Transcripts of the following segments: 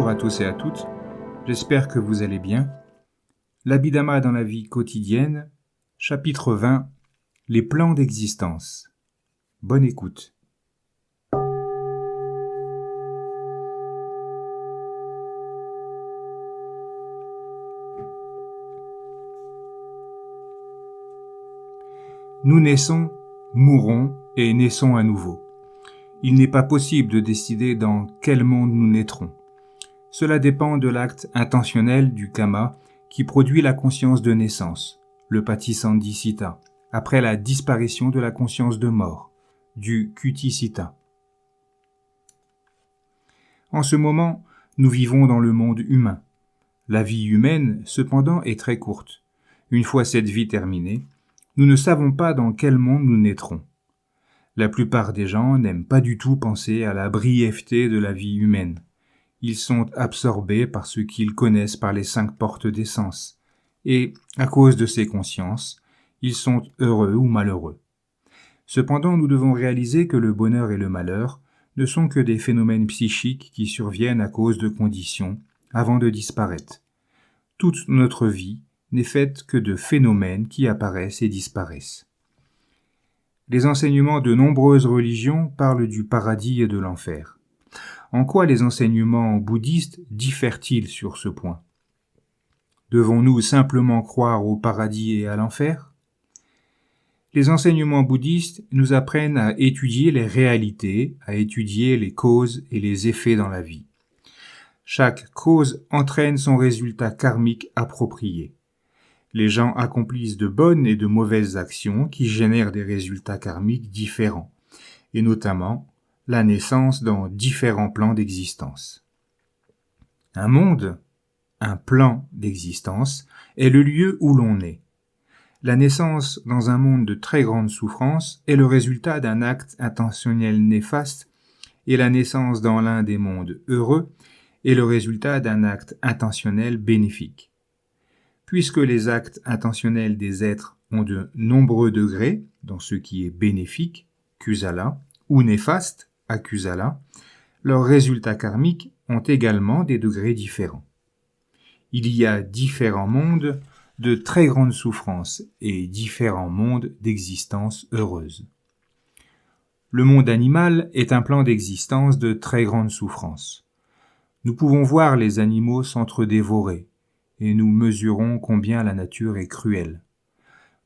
Bonjour à tous et à toutes, j'espère que vous allez bien. L'Abhidhamma dans la vie quotidienne, chapitre 20, les plans d'existence. Bonne écoute. Nous naissons, mourons et naissons à nouveau. Il n'est pas possible de décider dans quel monde nous naîtrons. Cela dépend de l'acte intentionnel du karma qui produit la conscience de naissance, le patisandhi-citta, après la disparition de la conscience de mort, du kuti-citta. En ce moment, nous vivons dans le monde humain. La vie humaine, cependant, est très courte. Une fois cette vie terminée, nous ne savons pas dans quel monde nous naîtrons. La plupart des gens n'aiment pas du tout penser à la brièveté de la vie humaine. Ils sont absorbés par ce qu'ils connaissent par les 5 portes des sens. Et, à cause de ces consciences, ils sont heureux ou malheureux. Cependant, nous devons réaliser que le bonheur et le malheur ne sont que des phénomènes psychiques qui surviennent à cause de conditions avant de disparaître. Toute notre vie n'est faite que de phénomènes qui apparaissent et disparaissent. Les enseignements de nombreuses religions parlent du paradis et de l'enfer. En quoi les enseignements bouddhistes diffèrent-ils sur ce point ? Devons-nous simplement croire au paradis et à l'enfer ? Les enseignements bouddhistes nous apprennent à étudier les réalités, à étudier les causes et les effets dans la vie. Chaque cause entraîne son résultat karmique approprié. Les gens accomplissent de bonnes et de mauvaises actions qui génèrent des résultats karmiques différents, et notamment la naissance dans différents plans d'existence. Un monde, un plan d'existence, est le lieu où l'on est. La naissance dans un monde de très grande souffrance est le résultat d'un acte intentionnel néfaste, et la naissance dans l'un des mondes heureux est le résultat d'un acte intentionnel bénéfique. Puisque les actes intentionnels des êtres ont de nombreux degrés dans ce qui est bénéfique, kusala, ou néfaste, akusala, leurs résultats karmiques ont également des degrés différents. Il y a différents mondes de très grande souffrance et différents mondes d'existence heureuse. Le monde animal est un plan d'existence de très grande souffrance. Nous pouvons voir les animaux s'entre-dévorer, et nous mesurons combien la nature est cruelle.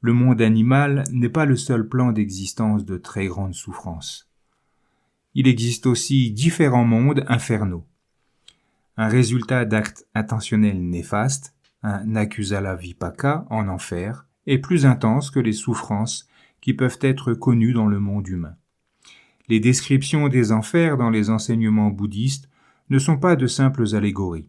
Le monde animal n'est pas le seul plan d'existence de très grande souffrance. Il existe aussi différents mondes infernaux. Un résultat d'actes intentionnels néfastes, un akusala vipaka en enfer, est plus intense que les souffrances qui peuvent être connues dans le monde humain. Les descriptions des enfers dans les enseignements bouddhistes ne sont pas de simples allégories.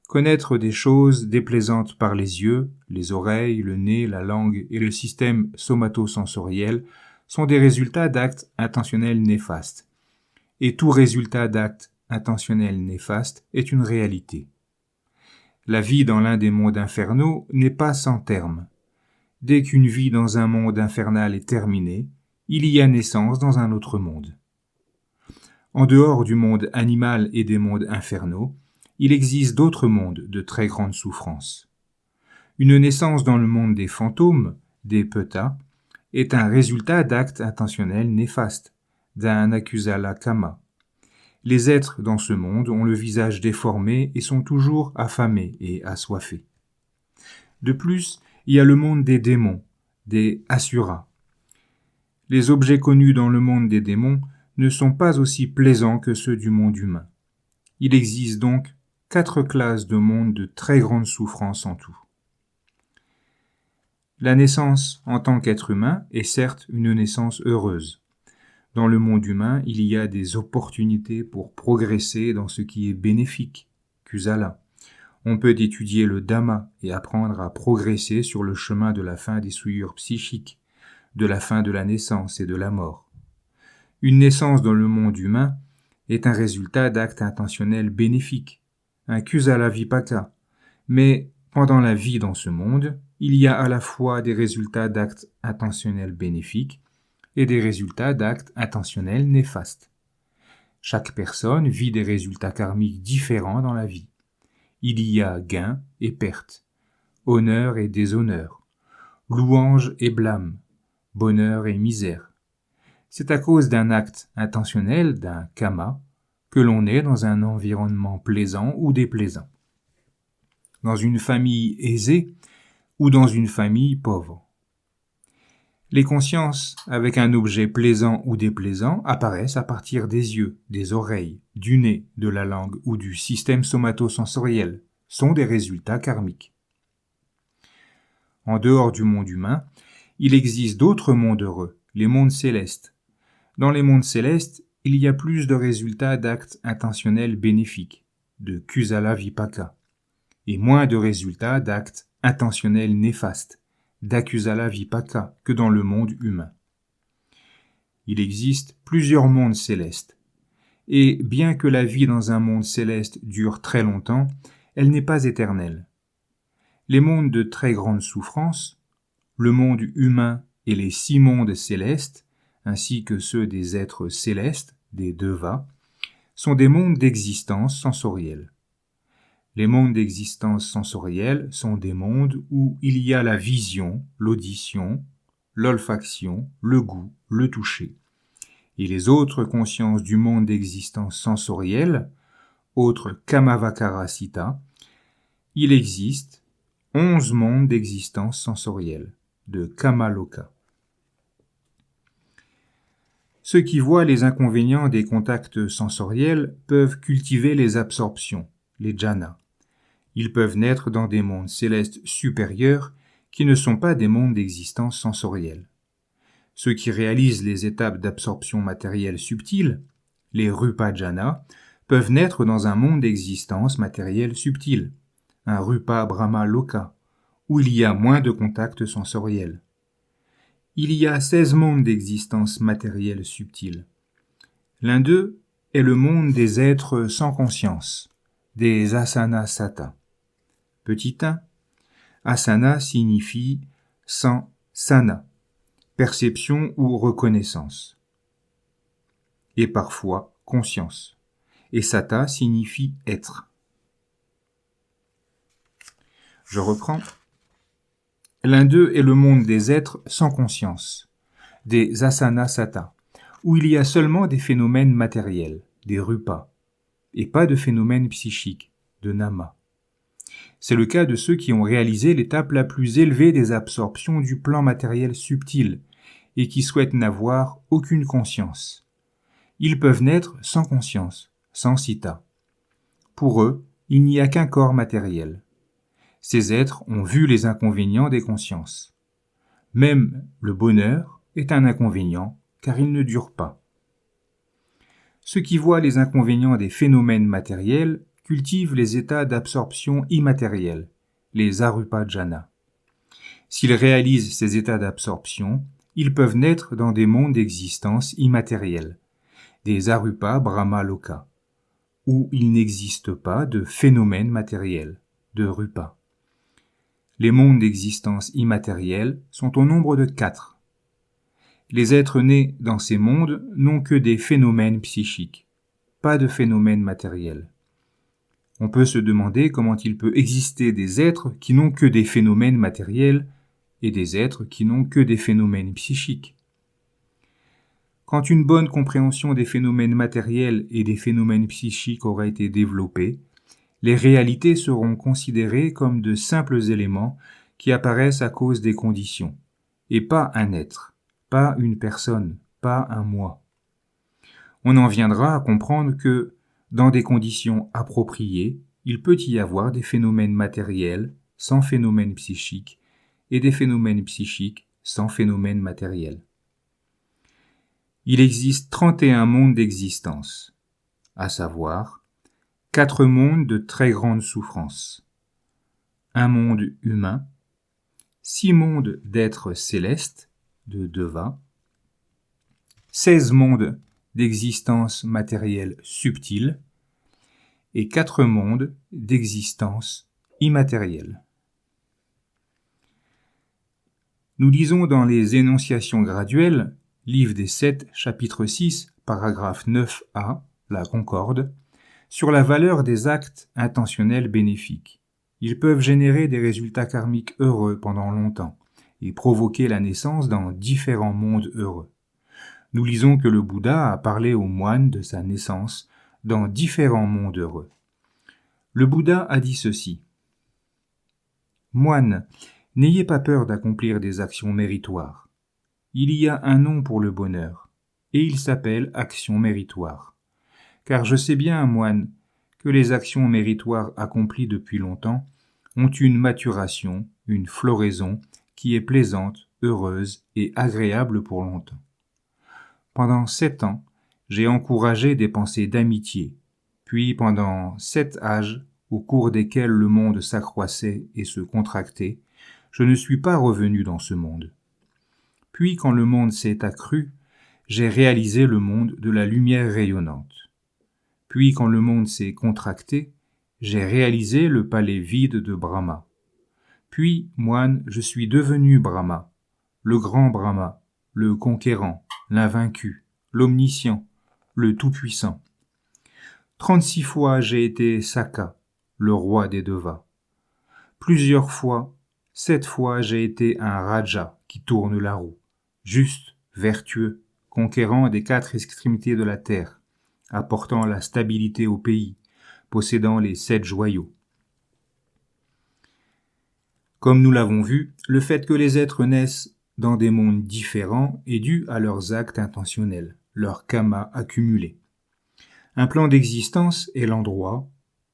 Connaître des choses déplaisantes par les yeux, les oreilles, le nez, la langue et le système somatosensoriel sont des résultats d'actes intentionnels néfastes. Et tout résultat d'acte intentionnel néfaste est une réalité. La vie dans l'un des mondes infernaux n'est pas sans terme. Dès qu'une vie dans un monde infernal est terminée, il y a naissance dans un autre monde. En dehors du monde animal et des mondes infernaux, il existe d'autres mondes de très grande souffrance. Une naissance dans le monde des fantômes, des petas, est un résultat d'actes intentionnels néfastes, d'un akusala kama. Les êtres dans ce monde ont le visage déformé et sont toujours affamés et assoiffés. De plus, il y a le monde des démons, des asuras. Les objets connus dans le monde des démons ne sont pas aussi plaisants que ceux du monde humain. Il existe donc 4 classes de mondes de très grande souffrance en tout. La naissance en tant qu'être humain est certes une naissance heureuse. Dans le monde humain, il y a des opportunités pour progresser dans ce qui est bénéfique, kusala. On peut étudier le Dhamma et apprendre à progresser sur le chemin de la fin des souillures psychiques, de la fin de la naissance et de la mort. Une naissance dans le monde humain est un résultat d'actes intentionnels bénéfiques, un kusala vipaka. Mais pendant la vie dans ce monde, il y a à la fois des résultats d'actes intentionnels bénéfiques et des résultats d'actes intentionnels néfastes. Chaque personne vit des résultats karmiques différents dans la vie. Il y a gain et perte, honneur et déshonneur, louange et blâme, bonheur et misère. C'est à cause d'un acte intentionnel, d'un karma, que l'on est dans un environnement plaisant ou déplaisant, dans une famille aisée ou dans une famille pauvre. Les consciences avec un objet plaisant ou déplaisant apparaissent à partir des yeux, des oreilles, du nez, de la langue ou du système somatosensoriel, sont des résultats karmiques. En dehors du monde humain, il existe d'autres mondes heureux, les mondes célestes. Dans les mondes célestes, il y a plus de résultats d'actes intentionnels bénéfiques, de kusala vipaka, et moins de résultats d'actes intentionnels néfastes, d'akusala vipaka, que dans le monde humain. Il existe plusieurs mondes célestes, et bien que la vie dans un monde céleste dure très longtemps, elle n'est pas éternelle. Les mondes de très grande souffrance, le monde humain et les 6 mondes célestes, ainsi que ceux des êtres célestes, des devas, sont des mondes d'existence sensorielle. Les mondes d'existence sensorielle sont des mondes où il y a la vision, l'audition, l'olfaction, le goût, le toucher. Et les autres consciences du monde d'existence sensorielle, autres Kamavakarasita, il existe 11 mondes d'existence sensorielle, de Kamaloka. Ceux qui voient les inconvénients des contacts sensoriels peuvent cultiver les absorptions, les jhanas. Ils peuvent naître dans des mondes célestes supérieurs qui ne sont pas des mondes d'existence sensorielle. Ceux qui réalisent les étapes d'absorption matérielle subtile, les rupa jhanas, peuvent naître dans un monde d'existence matérielle subtile, un rupa brahma loka, où il y a moins de contacts sensoriels. Il y a 16 mondes d'existence matérielle subtile. L'un d'eux est le monde des êtres sans conscience, des asana sata. Petit 1, asana signifie sans sana, perception ou reconnaissance, et parfois conscience, et sata signifie être. Je reprends. L'un d'eux est le monde des êtres sans conscience, des asana sata, où il y a seulement des phénomènes matériels, des rupas, et pas de phénomènes psychiques, de nama. C'est le cas de ceux qui ont réalisé l'étape la plus élevée des absorptions du plan matériel subtil et qui souhaitent n'avoir aucune conscience. Ils peuvent naître sans conscience, sans citta. Pour eux, il n'y a qu'un corps matériel. Ces êtres ont vu les inconvénients des consciences. Même le bonheur est un inconvénient car il ne dure pas. Ceux qui voient les inconvénients des phénomènes matériels cultivent les états d'absorption immatérielle, les arupa jhanas. S'ils réalisent ces états d'absorption, ils peuvent naître dans des mondes d'existence immatériels, des arupa brahma loka, où il n'existe pas de phénomènes matériels, de rupa. Les mondes d'existence immatérielle sont au nombre de 4. Les êtres nés dans ces mondes n'ont que des phénomènes psychiques, pas de phénomènes matériels. On peut se demander comment il peut exister des êtres qui n'ont que des phénomènes matériels et des êtres qui n'ont que des phénomènes psychiques. Quand une bonne compréhension des phénomènes matériels et des phénomènes psychiques aura été développée, les réalités seront considérées comme de simples éléments qui apparaissent à cause des conditions, et pas un être, pas une personne, pas un moi. On en viendra à comprendre que, dans des conditions appropriées, il peut y avoir des phénomènes matériels sans phénomènes psychiques et des phénomènes psychiques sans phénomènes matériels. Il existe 31 mondes d'existence, à savoir 4 mondes de très grande souffrance, un monde humain, 6 mondes d'êtres célestes, de devas, 16 mondes d'existence matérielle subtile et 4 mondes d'existence immatérielle. Nous lisons dans les énonciations graduelles, livre des 7, chapitre 6, paragraphe 9a, la concorde, sur la valeur des actes intentionnels bénéfiques. Ils peuvent générer des résultats karmiques heureux pendant longtemps et provoquer la naissance dans différents mondes heureux. Nous lisons que le Bouddha a parlé aux moines de sa naissance dans différents mondes heureux. Le Bouddha a dit ceci. Moines, n'ayez pas peur d'accomplir des actions méritoires. Il y a un nom pour le bonheur, et il s'appelle action méritoire. Car je sais bien, moine, que les actions méritoires accomplies depuis longtemps ont une maturation, une floraison qui est plaisante, heureuse et agréable pour longtemps. Pendant 7 ans, j'ai encouragé des pensées d'amitié, puis pendant 7 âges, au cours desquels le monde s'accroissait et se contractait, je ne suis pas revenu dans ce monde. Puis quand le monde s'est accru, j'ai réalisé le monde de la lumière rayonnante. Puis quand le monde s'est contracté, j'ai réalisé le palais vide de Brahma. Puis, moine, je suis devenu Brahma, le grand Brahma, le conquérant, l'invaincu, l'omniscient, le tout-puissant. 36 fois j'ai été Saka, le roi des Devas. Plusieurs fois, 7 fois j'ai été un Raja qui tourne la roue, juste, vertueux, conquérant des 4 extrémités de la terre, apportant la stabilité au pays, possédant les 7 joyaux. Comme nous l'avons vu, le fait que les êtres naissent dans des mondes différents est dû à leurs actes intentionnels, leur karma accumulé. Un plan d'existence est l'endroit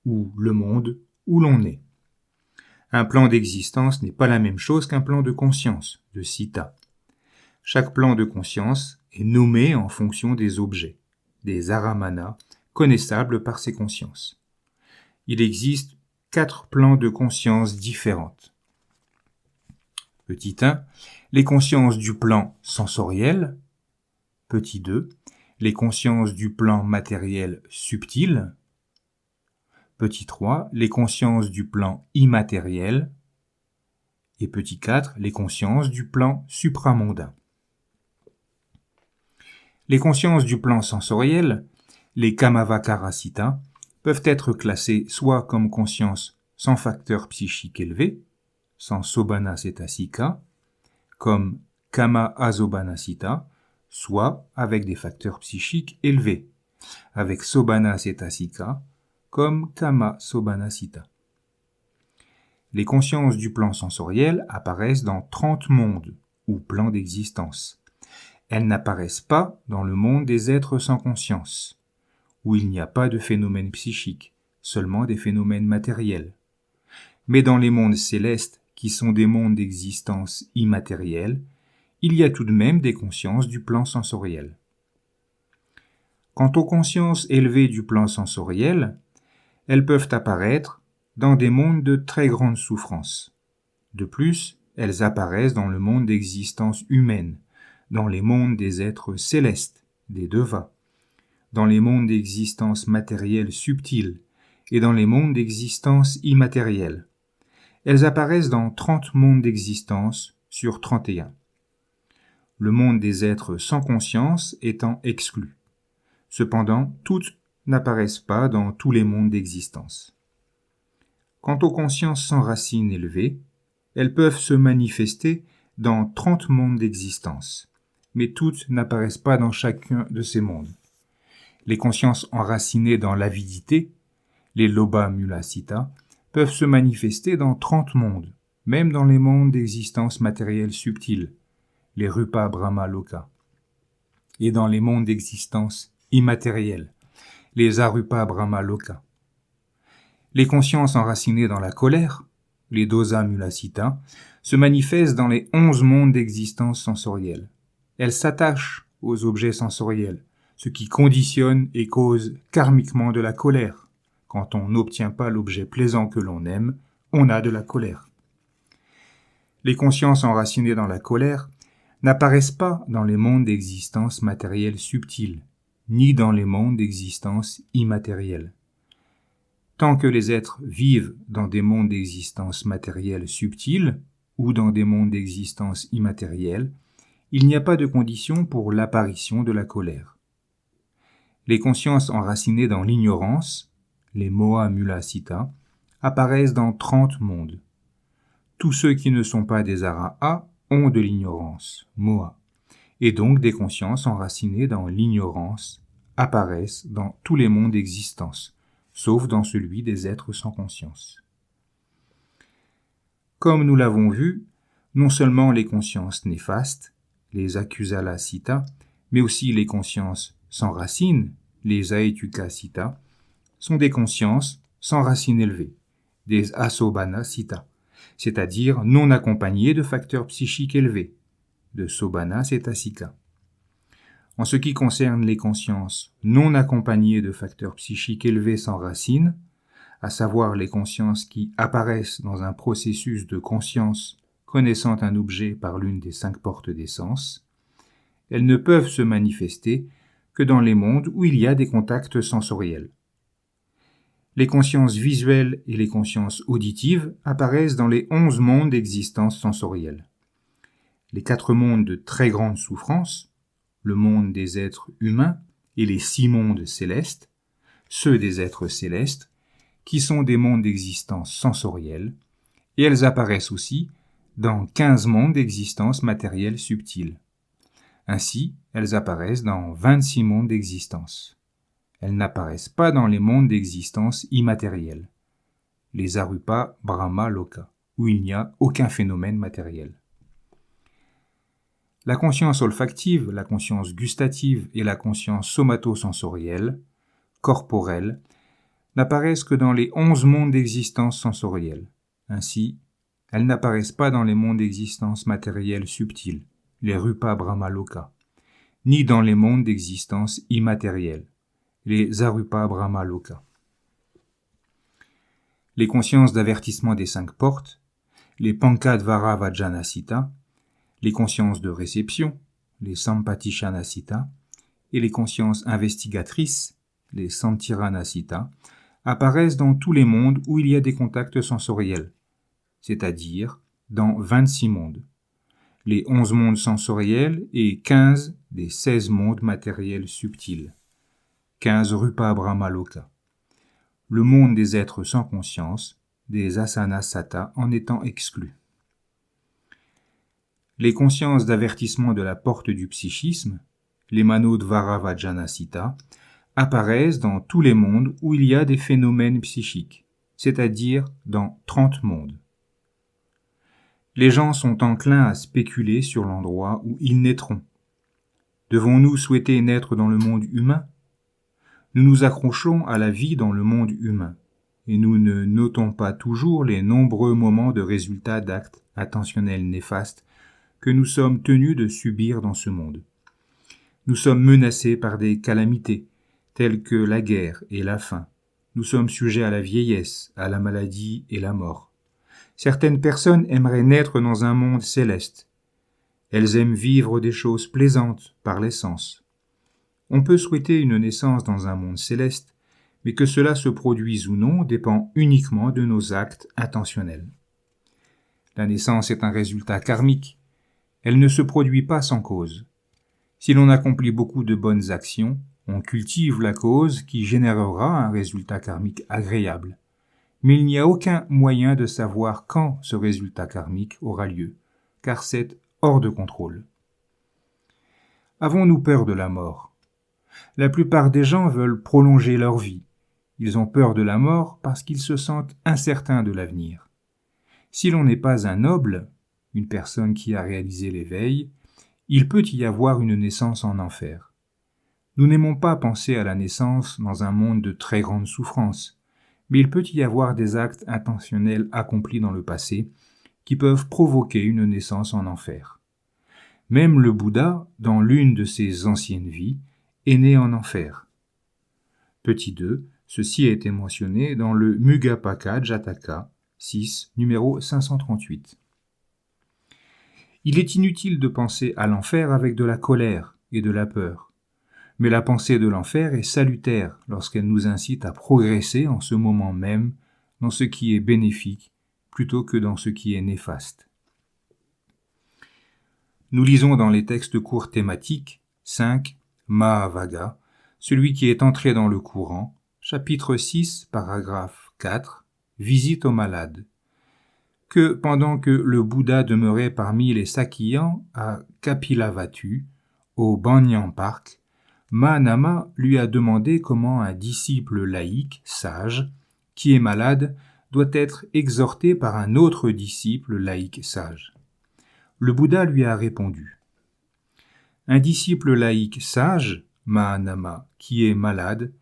ou le monde où l'on est. Un plan d'existence n'est pas la même chose qu'un plan de conscience, de citta. Chaque plan de conscience est nommé en fonction des objets, des aramana, connaissables par ces consciences. Il existe 4 plans de conscience différentes. Petit 1, les consciences du plan sensoriel. Petit 2, les consciences du plan matériel subtil. Petit 3, les consciences du plan immatériel. Et petit 4, les consciences du plan supramondain. Les consciences du plan sensoriel, les Kamavakarasita, peuvent être classées soit comme conscience sans facteur psychique élevé, sans Sobhana Cetasika, comme Kama Asobhana Citta, soit avec des facteurs psychiques élevés, avec Sobhana Cetasika, comme Kama Sobhana Citta. Les consciences du plan sensoriel apparaissent dans 30 mondes, ou plans d'existence. Elles n'apparaissent pas dans le monde des êtres sans conscience, où il n'y a pas de phénomènes psychiques, seulement des phénomènes matériels. Mais dans les mondes célestes, qui sont des mondes d'existence immatérielle, il y a tout de même des consciences du plan sensoriel. Quant aux consciences élevées du plan sensoriel, elles peuvent apparaître dans des mondes de très grande souffrance. De plus, elles apparaissent dans le monde d'existence humaine, dans les mondes des êtres célestes, des devas, dans les mondes d'existence matérielle subtile et dans les mondes d'existence immatérielle. Elles apparaissent dans 30 mondes d'existence sur 31. Le monde des êtres sans conscience étant exclu. Cependant, toutes n'apparaissent pas dans tous les mondes d'existence. Quant aux consciences sans racines élevées, elles peuvent se manifester dans 30 mondes d'existence, mais toutes n'apparaissent pas dans chacun de ces mondes. Les consciences enracinées dans l'avidité, les Lobha Mula Citta, peuvent se manifester dans 30 mondes, même dans les mondes d'existence matérielle subtile, les Rupa Brahma Loka, et dans les mondes d'existence immatérielle, les Arupa Brahma Loka. Les consciences enracinées dans la colère, les Dosa Mula Citta, se manifestent dans les 11 mondes d'existence sensorielle. Elles s'attachent aux objets sensoriels, ce qui conditionne et cause karmiquement de la colère. Quand on n'obtient pas l'objet plaisant que l'on aime, on a de la colère. Les consciences enracinées dans la colère n'apparaissent pas dans les mondes d'existence matérielle subtile, ni dans les mondes d'existence immatérielle. Tant que les êtres vivent dans des mondes d'existence matérielle subtile ou dans des mondes d'existence immatérielle, il n'y a pas de condition pour l'apparition de la colère. Les consciences enracinées dans l'ignorance, les Moha Mula Sita, apparaissent dans 30 mondes. Tous ceux qui ne sont pas des Araha ont de l'ignorance, Moha, et donc des consciences enracinées dans l'ignorance apparaissent dans tous les mondes d'existence, sauf dans celui des êtres sans conscience. Comme nous l'avons vu, non seulement les consciences néfastes, les Akusala Sita, mais aussi les consciences sans racines, les Aetuka Sita, sont des consciences sans racines élevées, des Asobana Sita, c'est-à-dire non accompagnées de facteurs psychiques élevés, de Sobana Cetasika. En ce qui concerne les consciences non accompagnées de facteurs psychiques élevés sans racines, à savoir les consciences qui apparaissent dans un processus de conscience connaissant un objet par l'une des 5 portes des sens, elles ne peuvent se manifester que dans les mondes où il y a des contacts sensoriels. Les consciences visuelles et les consciences auditives apparaissent dans les 11 mondes d'existence sensorielle. Les 4 mondes de très grande souffrance, le monde des êtres humains et les 6 mondes célestes, ceux des êtres célestes, qui sont des mondes d'existence sensorielle, et elles apparaissent aussi dans 15 mondes d'existence matérielle subtile. Ainsi, elles apparaissent dans 26 mondes d'existence. Elles n'apparaissent pas dans les mondes d'existence immatérielle, les Arupa Brahma Loka, où il n'y a aucun phénomène matériel. La conscience olfactive, la conscience gustative et la conscience somatosensorielle, corporelle, n'apparaissent que dans les 11 mondes d'existence sensorielle. Ainsi, elles n'apparaissent pas dans les mondes d'existence matérielle subtile, les Rupa Brahma Loka, ni dans les mondes d'existence immatérielle, les Arupa Brahma Loka. Les consciences d'avertissement des 5 portes, les Pankadvara Vajjana Sita, les consciences de réception, les Sampatishana Sita, et les consciences investigatrices, les Santirana Sita, apparaissent dans tous les mondes où il y a des contacts sensoriels, c'est-à-dire dans 26 mondes, les 11 mondes sensoriels et 15 des 16 mondes matériels subtils, 15 Rupa Brahma Loka, le monde des êtres sans conscience, des Asana Sata en étant exclus. Les consciences d'avertissement de la porte du psychisme, les Manodvara Vajjana Sita, apparaissent dans tous les mondes où il y a des phénomènes psychiques, c'est-à-dire dans 30 mondes. Les gens sont enclins à spéculer sur l'endroit où ils naîtront. Devons-nous souhaiter naître dans le monde humain ? Nous nous accrochons à la vie dans le monde humain, et nous ne notons pas toujours les nombreux moments de résultats d'actes attentionnels néfastes que nous sommes tenus de subir dans ce monde. Nous sommes menacés par des calamités, telles que la guerre et la faim. Nous sommes sujets à la vieillesse, à la maladie et la mort. Certaines personnes aimeraient naître dans un monde céleste. Elles aiment vivre des choses plaisantes par les sens. On peut souhaiter une naissance dans un monde céleste, mais que cela se produise ou non dépend uniquement de nos actes intentionnels. La naissance est un résultat karmique. Elle ne se produit pas sans cause. Si l'on accomplit beaucoup de bonnes actions, on cultive la cause qui générera un résultat karmique agréable. Mais il n'y a aucun moyen de savoir quand ce résultat karmique aura lieu, car c'est hors de contrôle. Avons-nous peur de la mort ? La plupart des gens veulent prolonger leur vie. Ils ont peur de la mort parce qu'ils se sentent incertains de l'avenir. Si l'on n'est pas un noble, une personne qui a réalisé l'éveil, il peut y avoir une naissance en enfer. Nous n'aimons pas penser à la naissance dans un monde de très grande souffrance, mais il peut y avoir des actes intentionnels accomplis dans le passé qui peuvent provoquer une naissance en enfer. Même le Bouddha, dans l'une de ses anciennes vies, est né en enfer. Petit 2, ceci a été mentionné dans le Mugapaka Jataka 6, numéro 538. Il est inutile de penser à l'enfer avec de la colère et de la peur. Mais la pensée de l'enfer est salutaire lorsqu'elle nous incite à progresser en ce moment même dans ce qui est bénéfique plutôt que dans ce qui est néfaste. Nous lisons dans les textes courts thématiques 5, Mahavaga, celui qui est entré dans le courant, chapitre 6, paragraphe 4, visite aux malades. Que pendant que le Bouddha demeurait parmi les Sakyans à Kapilavatthu, au Banyan Park, Mahanama lui a demandé comment un disciple laïque, sage, qui est malade, doit être exhorté par un autre disciple laïque sage. Le Bouddha lui a répondu. Un disciple laïque sage, Mahanama, qui est malade,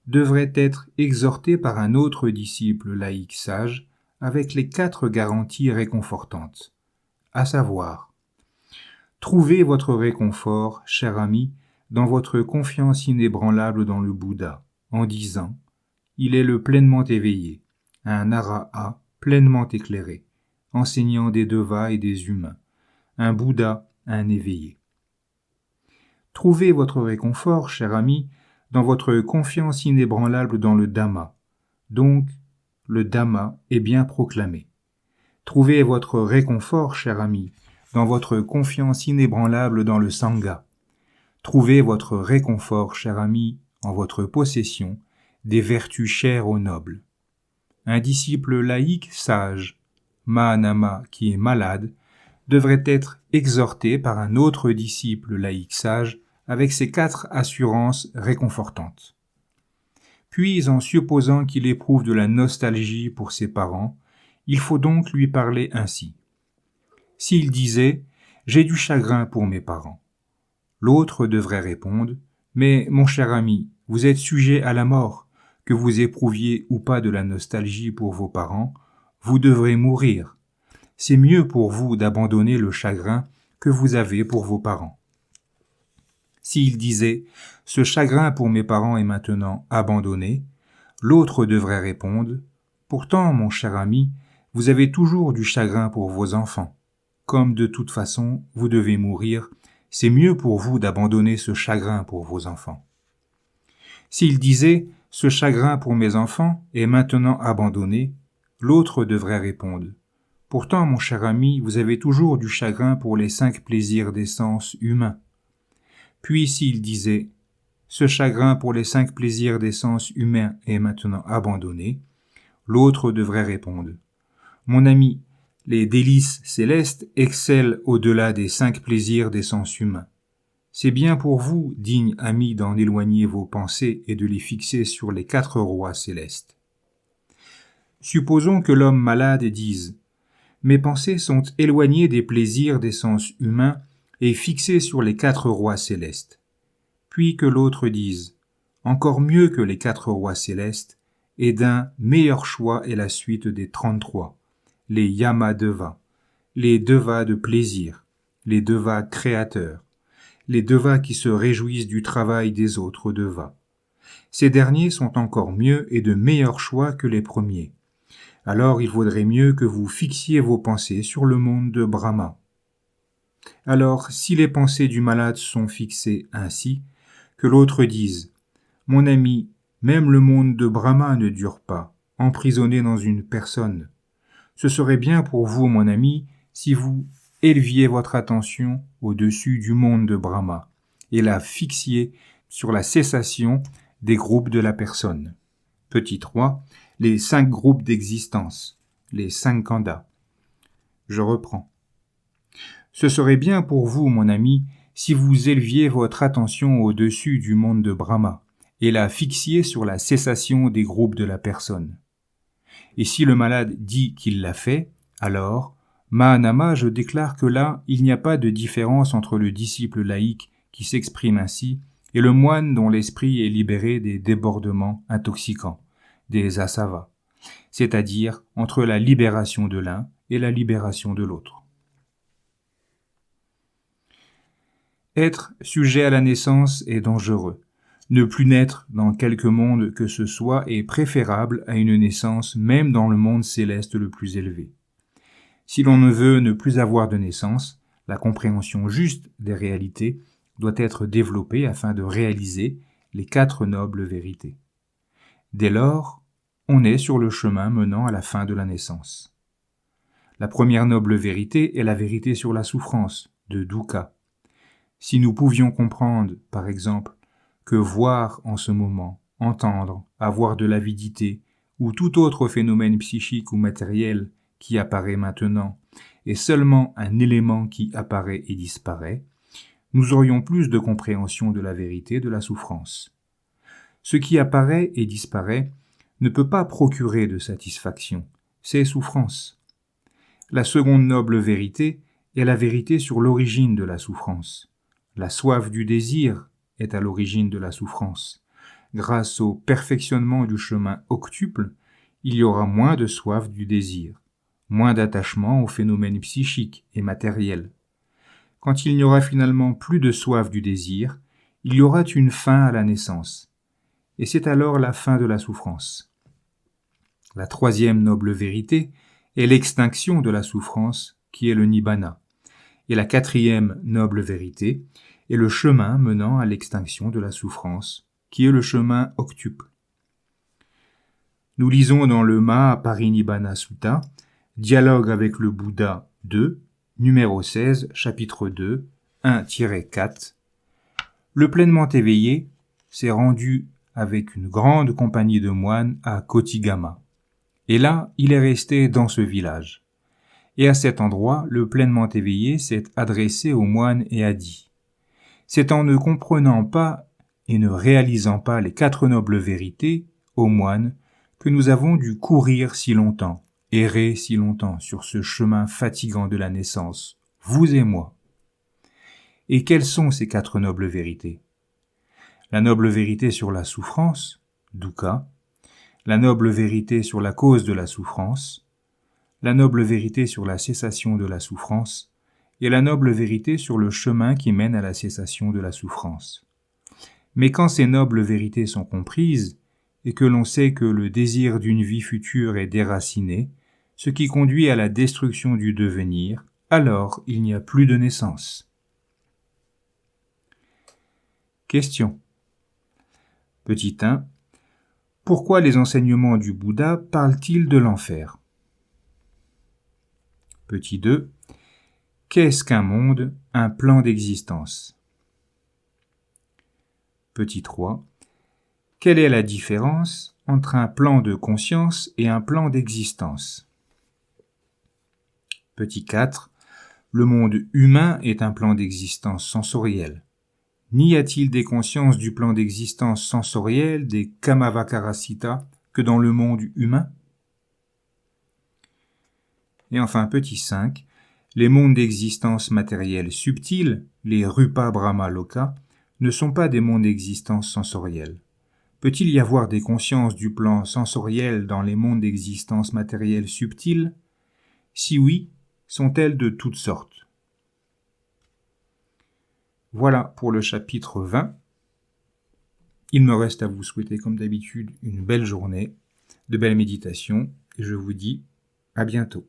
devrait être exhorté par un autre disciple laïque sage avec les 4 garanties réconfortantes, à savoir, trouvez votre réconfort, cher ami, dans votre confiance inébranlable dans le Bouddha, en disant, il est le pleinement éveillé, un arahat pleinement éclairé, enseignant des devas et des humains, un Bouddha, un éveillé. Trouvez votre réconfort, cher ami, dans votre confiance inébranlable dans le Dhamma. Donc, le Dhamma est bien proclamé. Trouvez votre réconfort, cher ami, dans votre confiance inébranlable dans le Sangha. Trouvez votre réconfort, cher ami, en votre possession des vertus chères aux nobles. Un disciple laïque sage, Mahanama qui est malade, devrait être exhorté par un autre disciple laïque sage avec ces 4 assurances réconfortantes. Puis, en supposant qu'il éprouve de la nostalgie pour ses parents, il faut donc lui parler ainsi. S'il disait « J'ai du chagrin pour mes parents », l'autre devrait répondre « Mais, mon cher ami, vous êtes sujet à la mort, que vous éprouviez ou pas de la nostalgie pour vos parents, vous devrez mourir. C'est mieux pour vous d'abandonner le chagrin que vous avez pour vos parents. » S'il disait « Ce chagrin pour mes parents est maintenant abandonné », l'autre devrait répondre « Pourtant, mon cher ami, vous avez toujours du chagrin pour vos enfants. Comme de toute façon, vous devez mourir, c'est mieux pour vous d'abandonner ce chagrin pour vos enfants. » S'il disait « Ce chagrin pour mes enfants est maintenant abandonné », l'autre devrait répondre « Pourtant, mon cher ami, vous avez toujours du chagrin pour les 5 plaisirs des sens humains. » Puis s'il disait « Ce chagrin pour les 5 plaisirs des sens humains est maintenant abandonné », l'autre devrait répondre « Mon ami, les délices célestes excellent au-delà des 5 plaisirs des sens humains. C'est bien pour vous, digne ami, d'en éloigner vos pensées et de les fixer sur les 4 rois célestes. » Supposons que l'homme malade dise « Mes pensées sont éloignées des plaisirs des sens humains et fixées sur les 4 rois célestes. » Puis que l'autre dise « Encore mieux que les 4 rois célestes, et d'un meilleur choix est la suite des 33, les Yamadevas, les devas de plaisir, les devas créateurs, les devas qui se réjouissent du travail des autres devas. Ces derniers sont encore mieux et de meilleurs choix que les premiers. Alors il vaudrait mieux que vous fixiez vos pensées sur le monde de Brahma. Alors, si les pensées du malade sont fixées ainsi, que l'autre dise « Mon ami, même le monde de Brahma ne dure pas, emprisonné dans une personne. Ce serait bien pour vous, mon ami, si vous éleviez votre attention au-dessus du monde de Brahma et la fixiez sur la cessation des groupes de la personne. » Petit 3. Les 5 groupes d'existence, les 5 khandas. Je reprends. Ce serait bien pour vous, mon ami, si vous éleviez votre attention au-dessus du monde de Brahma et la fixiez sur la cessation des groupes de la personne. Et si le malade dit qu'il l'a fait, alors, Mahanama, je déclare que là, il n'y a pas de différence entre le disciple laïque qui s'exprime ainsi et le moine dont l'esprit est libéré des débordements intoxicants, des asavas, c'est-à-dire entre la libération de l'un et la libération de l'autre. Être sujet à la naissance est dangereux. Ne plus naître dans quelque monde que ce soit est préférable à une naissance même dans le monde céleste le plus élevé. Si l'on ne veut ne plus avoir de naissance, la compréhension juste des réalités doit être développée afin de réaliser les 4 nobles vérités. Dès lors, on est sur le chemin menant à la fin de la naissance. La première noble vérité est la vérité sur la souffrance, de dukkha. Si nous pouvions comprendre, par exemple, que voir en ce moment, entendre, avoir de l'avidité, ou tout autre phénomène psychique ou matériel qui apparaît maintenant, est seulement un élément qui apparaît et disparaît, nous aurions plus de compréhension de la vérité de la souffrance. Ce qui apparaît et disparaît ne peut pas procurer de satisfaction, c'est souffrance. La seconde noble vérité est la vérité sur l'origine de la souffrance. La soif du désir est à l'origine de la souffrance. Grâce au perfectionnement du chemin octuple, il y aura moins de soif du désir, moins d'attachement aux phénomènes psychiques et matériels. Quand il n'y aura finalement plus de soif du désir, il y aura une fin à la naissance. Et c'est alors la fin de la souffrance. La troisième noble vérité est l'extinction de la souffrance, qui est le nibbana. Et la quatrième noble vérité est le chemin menant à l'extinction de la souffrance, qui est le chemin octuple. Nous lisons dans le Mahapariññāṇa Sutta, Dialogue avec le Bouddha 2, numéro 16, chapitre 2, 1-4. Le pleinement éveillé s'est rendu avec une grande compagnie de moines à Kotigama. Et là, il est resté dans ce village. Et à cet endroit, le pleinement éveillé s'est adressé aux moines et a dit « C'est en ne comprenant pas et ne réalisant pas les 4 nobles vérités, ô moines, que nous avons dû courir si longtemps, errer si longtemps sur ce chemin fatigant de la naissance, vous et moi. Et quelles sont ces 4 nobles vérités ? La noble vérité sur la souffrance, dukkha, la noble vérité sur la cause de la souffrance, la noble vérité sur la cessation de la souffrance, et la noble vérité sur le chemin qui mène à la cessation de la souffrance. Mais quand ces nobles vérités sont comprises, et que l'on sait que le désir d'une vie future est déraciné, ce qui conduit à la destruction du devenir, alors il n'y a plus de naissance. Question. Petit 1. Pourquoi les enseignements du Bouddha parlent-ils de l'enfer ? Petit 2. Qu'est-ce qu'un monde, un plan d'existence ? Petit 3. Quelle est la différence entre un plan de conscience et un plan d'existence ? Petit 4. Le monde humain est un plan d'existence sensorielle. N'y a-t-il des consciences du plan d'existence sensorielle, des Kamavakarasita, que dans le monde humain ? Et enfin, petit 5. Les mondes d'existence matérielle subtils, les Rupa Brahma Loka, ne sont pas des mondes d'existence sensorielle. Peut-il y avoir des consciences du plan sensoriel dans les mondes d'existence matérielle subtils ? Si oui, sont-elles de toutes sortes ? Voilà pour le chapitre 20. Il me reste à vous souhaiter comme d'habitude une belle journée, de belles méditations, et je vous dis à bientôt.